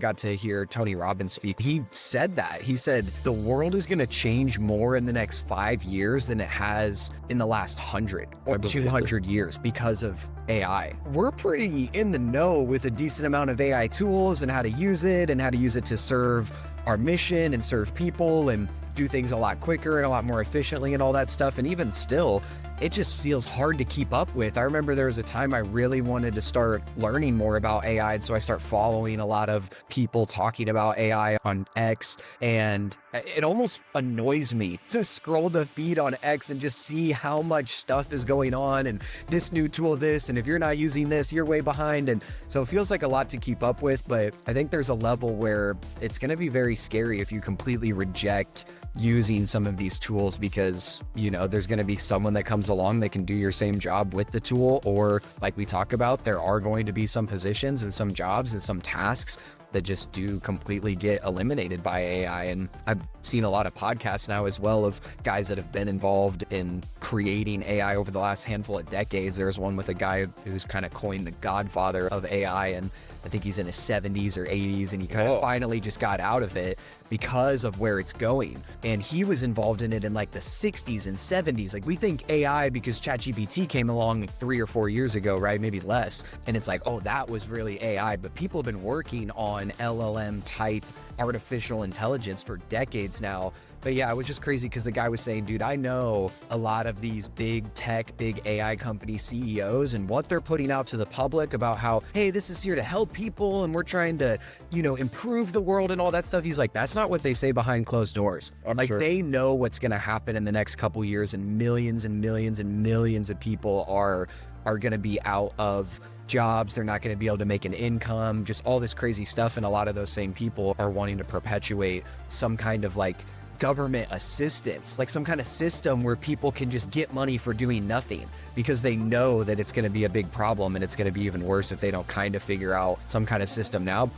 got to hear Tony Robbins speak. He said that. He said the world is going to change more in the next 5 years than it has in the last 100 or 200 years because of AI. We're pretty in the know with a decent amount of AI tools and how to use it to serve our mission and serve people and do things a lot quicker and a lot more efficiently and all that stuff. And even still, it just feels hard to keep up with. I remember there was a time I really wanted to start learning more about AI. And so I start following a lot of people talking about AI on X. And it almost annoys me to scroll the feed on X and just see how much stuff is going on and this new tool, this, and if you're not using this, you're way behind. And so it feels like a lot to keep up with, but I think there's a level where it's going to be very scary if you completely reject using some of these tools because, you know, there's going to be someone that comes along that can do your same job with the tool. Or like we talk about, there are going to be some positions and some jobs and some tasks that just do completely get eliminated by AI. And I've seen a lot of podcasts now as well of guys that have been involved in creating AI over the last handful of decades. There's one with a guy who's kind of coined the godfather of AI, and I think he's in his 70s or 80s, and he kind of finally just got out of it because of where it's going. And he was involved in it in like the 60s and 70s. Like we think AI because ChatGPT came along like 3 or 4 years ago, right? Maybe less. And it's like, oh, that was really AI. But people have been working on LLM type artificial intelligence for decades now. But yeah, it was just crazy because the guy was saying, dude, I know a lot of these big tech, big AI company CEOs and what they're putting out to the public about how, hey, this is here to help people and we're trying to, you know, improve the world and all that stuff. He's like, that's not what they say behind closed doors. I'm sure. They know what's going to happen in the next couple years, and millions and millions and millions of people are going to be out of jobs. They're not going to be able to make an income, just all this crazy stuff. And a lot of those same people are wanting to perpetuate some kind of like government assistance, like some kind of system where people can just get money for doing nothing because they know that it's going to be a big problem and it's going to be even worse if they don't kind of figure out some kind of system now.